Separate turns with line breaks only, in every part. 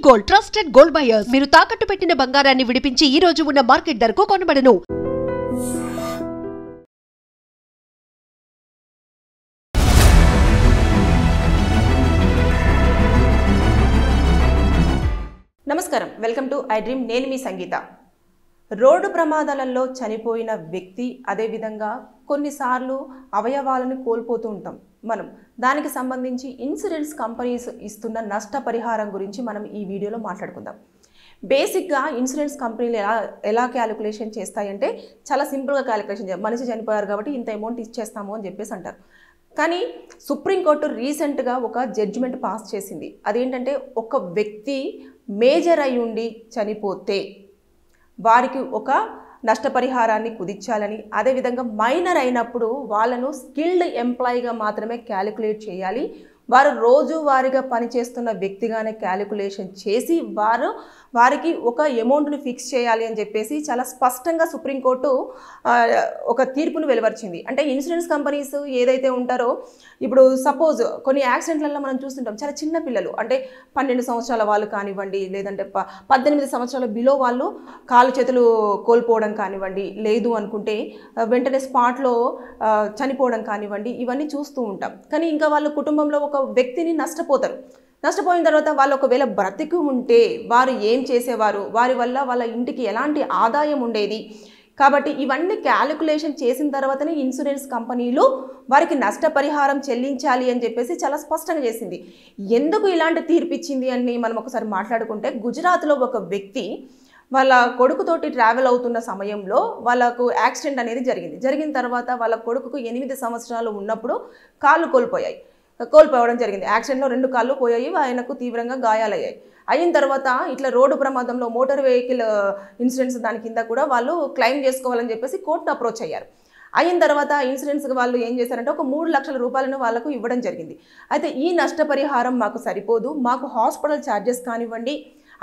Gold trusted gold buyers మీరు తాకట్టు పెట్టిన బంగారాన్ని విడిపించి ఈ రోజు ఉన్న మార్కెట్ ధరకు కొనబడను.
నమస్కారం, వెల్కమ్ టు ఐ డ్రీమ్. నేను మీ సంగీత. రోడ్డు ప్రమాదాలలో చనిపోయిన వ్యక్తి అదేవిధంగా కొన్నిసార్లు అవయవాలను కోల్పోతూ ఉంటాం మనం. దానికి సంబంధించి ఇన్సూరెన్స్ కంపెనీస్ ఇస్తున్న నష్టపరిహారం గురించి మనం ఈ వీడియోలో మాట్లాడుకుందాం. బేసిక్గా ఇన్సూరెన్స్ కంపెనీలు ఎలా క్యాలిక్యులేషన్ చేస్తాయంటే చాలా సింపుల్గా క్యాలిక్యులేషన్ చేయాలి. మనిషి చనిపోయారు కాబట్టి ఇంత అమౌంట్ ఇచ్చేస్తాము అని చెప్పేసి అంటారు. కానీ సుప్రీంకోర్టు రీసెంట్గా ఒక జడ్జిమెంట్ పాస్ చేసింది. అదేంటంటే ఒక వ్యక్తి మేజర్ అయి ఉండి చనిపోతే వారికి ఒక నష్టపరిహారాన్ని కుదించాలని, అదేవిధంగా మైనర్ అయినప్పుడు వాళ్ళను స్కిల్డ్ ఎంప్లాయీగా మాత్రమే క్యాలిక్యులేట్ చేయాలి. వారు రోజువారీగా పనిచేస్తున్న వ్యక్తిగానే క్యాలిక్యులేషన్ చేసి వారికి ఒక అమౌంట్ని ఫిక్స్ చేయాలి అని చెప్పేసి చాలా స్పష్టంగా సుప్రీంకోర్టు ఒక తీర్పును వెలువరిచింది. అంటే ఇన్సూరెన్స్ కంపెనీస్ ఏదైతే ఉంటారో, ఇప్పుడు సపోజ్ కొన్ని యాక్సిడెంట్లలో మనం చూస్తుంటాం, చాలా చిన్న పిల్లలు అంటే 12 సంవత్సరాల వాళ్ళు కానివ్వండి, లేదంటే 18 సంవత్సరాల బిలో వాళ్ళు కాలు చేతులు కోల్పోవడం కానివ్వండి, లేదు అనుకుంటే వెంటనే స్పాట్లో చనిపోవడం కానివ్వండి, ఇవన్నీ చూస్తూ ఉంటాం. కానీ ఇంకా వాళ్ళ కుటుంబంలో ఒక వ్యక్తిని నష్టపోయిన తర్వాత వాళ్ళు ఒకవేళ బ్రతికి ఉంటే వారు ఏం చేసేవారు, వారి వల్ల వాళ్ళ ఇంటికి ఎలాంటి ఆదాయం ఉండేది. కాబట్టి ఇవన్నీ క్యాలిక్యులేషన్ చేసిన తర్వాతనే ఇన్సూరెన్స్ కంపెనీలు వారికి నష్టపరిహారం చెల్లించాలి అని చెప్పేసి చాలా స్పష్టంగా చేసింది. ఎందుకు ఇలాంటి తీర్పు ఇచ్చింది అని మనం ఒకసారి మాట్లాడుకుంటే, గుజరాత్లో ఒక వ్యక్తి వాళ్ళ కొడుకుతోటి ట్రావెల్ అవుతున్న సమయంలో వాళ్ళకు యాక్సిడెంట్ అనేది జరిగిన తర్వాత వాళ్ళ కొడుకుకు 8 సంవత్సరాలు ఉన్నప్పుడు కాళ్ళు కోల్పోవడం జరిగింది. యాక్సిడెంట్లో 2 కాళ్ళు పోయాయి, ఆయనకు తీవ్రంగా గాయాలయ్యాయి. అయిన తర్వాత ఇట్లా రోడ్డు ప్రమాదంలో మోటార్ వెహికల్ ఇన్సూరెన్స్ దాని కింద కూడా వాళ్ళు క్లెయిమ్ చేసుకోవాలని చెప్పేసి కోర్టును అప్రోచ్ అయ్యారు. అయిన తర్వాత ఇన్సూరెన్స్ వాళ్ళు ఏం చేశారంటే ఒక 3 లక్షల రూపాయలను వాళ్ళకు ఇవ్వడం జరిగింది. అయితే ఈ నష్టపరిహారం మాకు సరిపోదు, మాకు హాస్పిటల్ ఛార్జెస్ కానివ్వండి,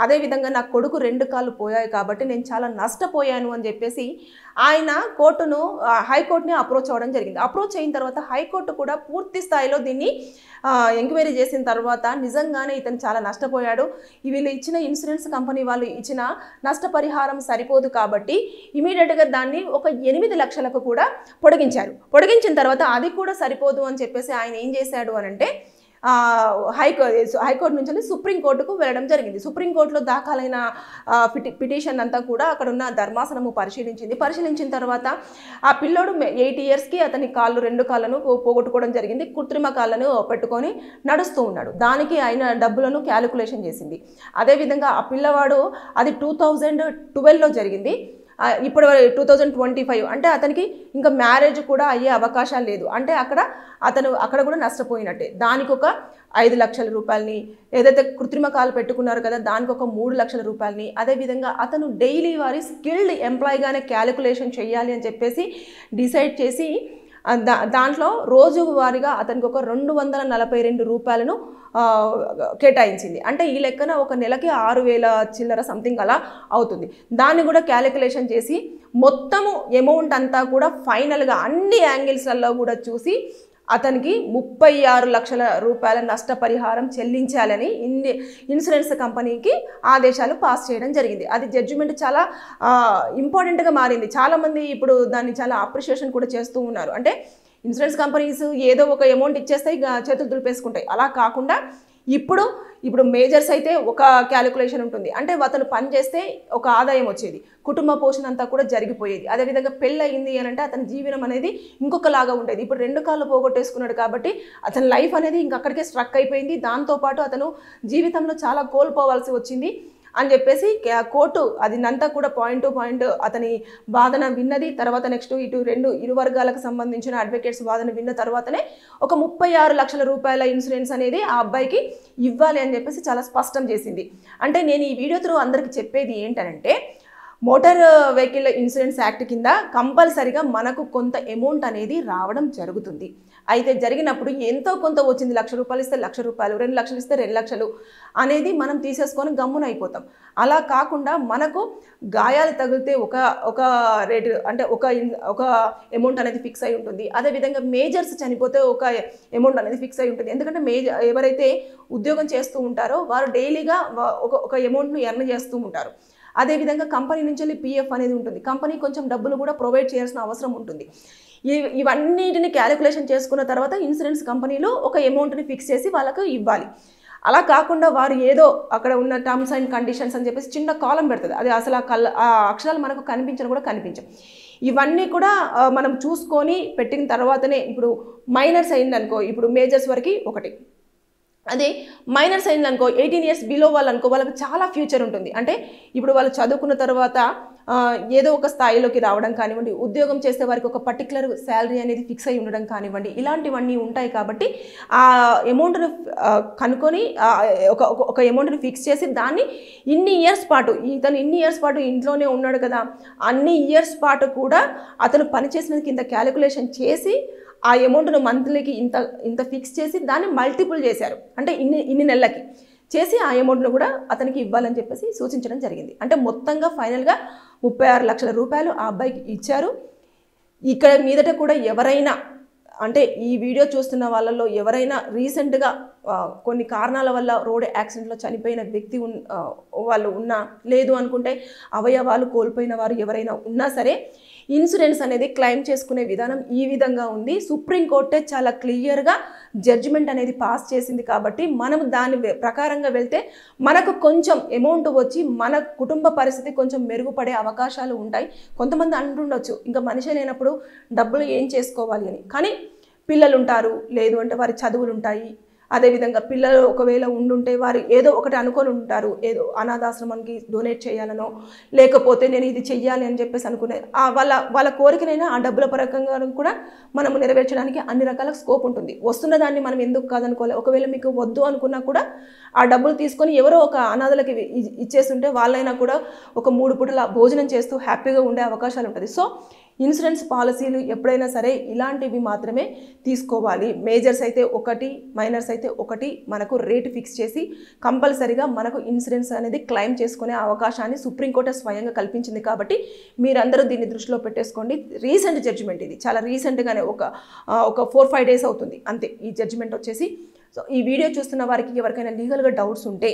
అదేవిధంగా నా కొడుకు 2 కాళ్ళు పోయాయి కాబట్టి నేను చాలా నష్టపోయాను అని చెప్పేసి ఆయన హైకోర్టుని అప్రోచ్ అవ్వడం జరిగింది. అప్రోచ్ అయిన తర్వాత హైకోర్టు కూడా పూర్తి స్థాయిలో దీన్ని ఎంక్వైరీ చేసిన తర్వాత నిజంగానే ఇతను చాలా నష్టపోయాడు, వీళ్ళు ఇచ్చిన ఇన్సూరెన్స్ కంపెనీ వాళ్ళు ఇచ్చిన నష్టపరిహారం సరిపోదు కాబట్టి ఇమీడియట్గా దాన్ని ఒక 8 లక్షలకు కూడా పొడిగించిన తర్వాత అది కూడా సరిపోదు అని చెప్పేసి ఆయన ఏం చేశాడు అని అంటే హైకోర్టు నుంచి సుప్రీంకోర్టుకు వెళ్ళడం జరిగింది. సుప్రీంకోర్టులో దాఖలైన పిటిషన్ అంతా కూడా అక్కడ ఉన్న ధర్మాసనము పరిశీలించిన తర్వాత ఆ పిల్లోడు 8 ఇయర్స్కి అతని 2 కాళ్ళను పోగొట్టుకోవడం జరిగింది. కృత్రిమ కాళ్ళను పెట్టుకొని నడుస్తూ ఉన్నాడు. దానికి ఆయన డబ్బులను క్యాలిక్యులేషన్ చేసింది. అదేవిధంగా ఆ పిల్లవాడు అది 2012లో జరిగింది. ఇప్పుడు 2025 అంటే అతనికి ఇంకా మ్యారేజ్ కూడా అయ్యే అవకాశాలు లేదు. అంటే అక్కడ కూడా నష్టపోయినట్టే. దానికి ఒక 5 లక్షల రూపాయలని, ఏదైతే కృత్రిమ కాలు పెట్టుకున్నారు కదా దానికి ఒక 3 లక్షల రూపాయలని, అదేవిధంగా అతను డైలీ వారి స్కిల్డ్ ఎంప్లాయీగానే క్యాలిక్యులేషన్ చేయాలి అని చెప్పేసి డిసైడ్ చేసి దాంట్లో రోజువారీగా అతనికి ఒక 242 రూపాయలను కేటాయించింది. అంటే ఈ లెక్కన ఒక నెలకి 6,000 చిల్లర సంథింగ్ అలా అవుతుంది. దాన్ని కూడా క్యాలిక్యులేషన్ చేసి మొత్తము అమౌంట్ అంతా కూడా ఫైనల్గా అన్ని యాంగిల్స్లలో కూడా చూసి అతనికి 36 లక్షల రూపాయల నష్టపరిహారం చెల్లించాలని ఇన్సూరెన్స్ కంపెనీకి ఆదేశాలు పాస్ చేయడం జరిగింది. అది జడ్జిమెంట్ చాలా ఇంపార్టెంట్గా మారింది. చాలామంది ఇప్పుడు దాన్ని చాలా అప్రిషియేషన్ కూడా చేస్తూ ఉన్నారు. అంటే ఇన్సూరెన్స్ కంపెనీస్ ఏదో ఒక అమౌంట్ ఇచ్చేస్తాయి, చేతులు దులిపేసుకుంటాయి. అలా కాకుండా ఇప్పుడు మేజర్స్ అయితే ఒక క్యాలిక్యులేషన్ ఉంటుంది. అంటే అతను పని చేస్తే ఒక ఆదాయం వచ్చేది, కుటుంబ పోషణ అంతా కూడా జరిగిపోయేది. అదేవిధంగా పెళ్ళి అయింది అని అంటే అతని జీవనం అనేది ఇంకొకలాగా ఉండేది. ఇప్పుడు 2 కాళ్ళు పోగొట్టేసుకున్నాడు కాబట్టి అతని లైఫ్ అనేది ఇంకక్కడికే స్ట్రక్ అయిపోయింది. దాంతోపాటు అతను జీవితంలో చాలా కోల్పోవాల్సి వచ్చింది అని చెప్పేసి కోర్టు అదినంతా కూడా పాయింట్ టు పాయింట్ అతని వాదన విన్నది. తర్వాత నెక్స్ట్ ఇరు వర్గాలకు సంబంధించిన అడ్వకేట్స్ వాదన విన్న తర్వాతనే ఒక 36 లక్షల రూపాయల ఇన్సూరెన్స్ అనేది ఆ అబ్బాయికి ఇవ్వాలి అని చెప్పేసి చాలా స్పష్టం చేసింది. అంటే నేను ఈ వీడియో త్రూ అందరికీ చెప్పేది ఏంటంటే, మోటార్ వెహికల్ ఇన్సూరెన్స్ యాక్ట్ కింద కంపల్సరిగా మనకు కొంత అమౌంట్ అనేది రావడం జరుగుతుంది. అయితే జరిగినప్పుడు ఎంతో కొంత వచ్చింది, 1,00,000 రూపాయలు ఇస్తే 1,00,000 రూపాయలు, 2 లక్షలు ఇస్తే 2 లక్షలు అనేది మనం తీసేసుకొని గమ్మున అయిపోతాం. అలా కాకుండా మనకు గాయాలు తగిలితే ఒక రేటు అంటే ఒక అమౌంట్ అనేది ఫిక్స్ అయి ఉంటుంది. అదేవిధంగా మేజర్స్ చనిపోతే ఒక అమౌంట్ అనేది ఫిక్స్ అయి ఉంటుంది. ఎందుకంటే ఎవరైతే ఉద్యోగం చేస్తూ ఉంటారో వారు డైలీగా ఒక అమౌంట్ను ఎర్న్ చేస్తూ ఉంటారు. అదేవిధంగా కంపెనీ నుంచి వెళ్ళి పిఎఫ్ అనేది ఉంటుంది. కంపెనీ కొంచెం డబ్బులు కూడా ప్రొవైడ్ చేయాల్సిన అవసరం ఉంటుంది. ఇవన్నిటిని క్యాలిక్యులేషన్ చేసుకున్న తర్వాత ఇన్సూరెన్స్ కంపెనీలో ఒక అమౌంట్ని ఫిక్స్ చేసి వాళ్ళకు ఇవ్వాలి. అలా కాకుండా వారు ఏదో అక్కడ ఉన్న టర్మ్స్ అండ్ కండిషన్స్ అని చెప్పేసి చిన్న కాలం పెడుతుంది. అది అసలు ఆ అక్షరాలు మనకు కనిపించవు. ఇవన్నీ కూడా మనం చూసుకొని పెట్టిన తర్వాతనే ఇప్పుడు మైనర్స్ అయిందనుకో, ఇప్పుడు మేజర్స్ వరకు ఒకటి, అదే మైనర్స్ అయిందనుకో 18 ఇయర్స్ బిలో వాళ్ళనుకో వాళ్ళకి చాలా ఫ్యూచర్ ఉంటుంది. అంటే ఇప్పుడు వాళ్ళు చదువుకున్న తర్వాత ఏదో ఒక స్థాయిలోకి రావడం కానివ్వండి, ఉద్యోగం చేసే వారికి ఒక పర్టికులర్ శాలరీ అనేది ఫిక్స్ అయి ఉండడం కానివ్వండి, ఇలాంటివన్నీ ఉంటాయి. కాబట్టి ఆ అమౌంట్ను కనుక్కొని ఒక అమౌంట్ని ఫిక్స్ చేసి దాన్ని ఇన్ని ఇయర్స్ పాటు, ఇతను ఇన్ని ఇయర్స్ పాటు ఇంట్లోనే ఉన్నాడు కదా, అన్ని ఇయర్స్ పాటు కూడా అతను పనిచేసినందుకు ఇంత క్యాలిక్యులేషన్ చేసి ఆ అమౌంట్ను మంత్లీకి ఇంత ఫిక్స్ చేసి దాన్ని మల్టిపుల్ చేశారు. అంటే ఇన్ని నెలలకి చేసి ఆ అమౌంట్ను కూడా అతనికి ఇవ్వాలని చెప్పేసి సూచించడం జరిగింది. అంటే మొత్తంగా ఫైనల్గా 36 లక్షల రూపాయలు ఆ అబ్బాయికి ఇచ్చారు. ఇక్కడ మీదట కూడా ఎవరైనా, అంటే ఈ వీడియో చూస్తున్న వాళ్ళల్లో ఎవరైనా రీసెంట్గా కొన్ని కారణాల వల్ల రోడ్ యాక్సిడెంట్లో చనిపోయిన వ్యక్తి వాళ్ళు ఉన్నా, లేదు అనుకుంటే అవయవాలు కోల్పోయిన వారు ఎవరైనా ఉన్నా సరే ఇన్సూరెన్స్ అనేది క్లెయిమ్ చేసుకునే విధానం ఈ విధంగా ఉంది. సుప్రీంకోర్టే చాలా క్లియర్గా జడ్జిమెంట్ అనేది పాస్ చేసింది. కాబట్టి మనం దాని ప్రకారంగా వెళ్తే మనకు కొంచెం అమౌంట్ వచ్చి మన కుటుంబ పరిస్థితి కొంచెం మెరుగుపడే అవకాశాలు ఉంటాయి. కొంతమంది అంటుండొచ్చు ఇంకా మనిషి లేనప్పుడు డబ్బులు ఏం చేసుకోవాలి అని, కానీ పిల్లలు ఉంటారు, లేదు అంటే వారి చదువులు ఉంటాయి. అదేవిధంగా పిల్లలు ఒకవేళ ఉండుంటే వారు ఏదో ఒకటి అనుకొని ఉంటారు, ఏదో అనాథాశ్రమానికి డొనేట్ చేయాలనో, లేకపోతే నేను ఇది చెయ్యాలి అని చెప్పేసి అనుకునే వాళ్ళ కోరికనైనా ఆ డబ్బుల పరంగా కూడా మనము నెరవేర్చడానికి అన్ని రకాల స్కోప్ ఉంటుంది. వస్తున్న దాన్ని మనం ఎందుకు కాదనుకోవాలి. ఒకవేళ మీకు వద్దు అనుకున్నా కూడా ఆ డబ్బులు తీసుకొని ఎవరో ఒక అనాథలకి ఇచ్చేస్తుంటే వాళ్ళైనా కూడా ఒక 3 పూటల భోజనం చేస్తూ హ్యాపీగా ఉండే అవకాశాలు ఉంటుంది. సో ఇన్సూరెన్స్ పాలసీలు ఎప్పుడైనా సరే ఇలాంటివి మాత్రమే తీసుకోవాలి. మేజర్స్ అయితే ఒకటి, మైనర్స్ అయితే ఒకటి, మనకు రేటు ఫిక్స్ చేసి కంపల్సరీగా మనకు ఇన్సూరెన్స్ అనేది క్లెయిమ్ చేసుకునే అవకాశాన్ని సుప్రీంకోర్టు స్వయంగా కల్పించింది. కాబట్టి మీరందరూ దీన్ని దృష్టిలో పెట్టేసుకోండి. రీసెంట్ జడ్జిమెంట్ ఇది, చాలా రీసెంట్గానే ఒక 4-5 డేస్ అవుతుంది అంతే ఈ జడ్జిమెంట్ వచ్చేసి. సో ఈ వీడియో చూస్తున్న వారికి ఎవరికైనా లీగల్గా డౌట్స్ ఉంటే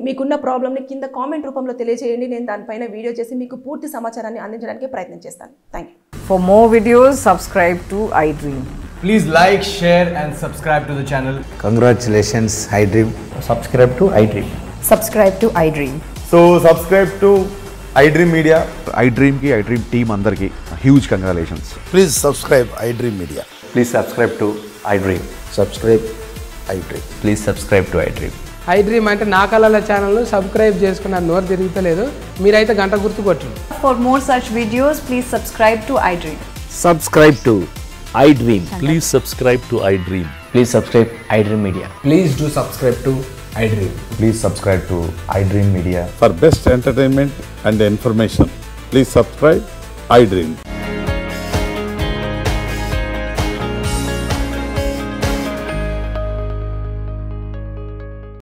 మీకున్న ప్రాబ్లమ్ని కింద కామెంట్ రూపంలో తెలియజేయండి. నేను దానిపైన వీడియో చేసి మీకు పూర్తి సమాచారాన్ని అందించడానికి ప్రయత్నం చేస్తాను. Thank you.
For more videos, subscribe to iDream.
Please like, share and subscribe to the channel.
Congratulations, iDream.
Subscribe to iDream.
Subscribe to iDream.
So subscribe to iDream Media.
iDream ki iDream team andarki huge congratulations.
Please subscribe iDream Media.
Please subscribe to iDream.
Subscribe iDream.
Please subscribe to iDream.
iDream అంటే నా కళల ఛానల్ను subscribe చేసుకున్న నోరు తిరుగుతలేదు, మీరైతే గంట గుర్తు కొట్టండి.
For more such videos, please subscribe to iDream.
Subscribe to iDream.
Please subscribe to iDream.
Please subscribe iDream Media.
Please do subscribe to iDream.
Please subscribe to iDream Media.
For best entertainment and information, please subscribe iDream.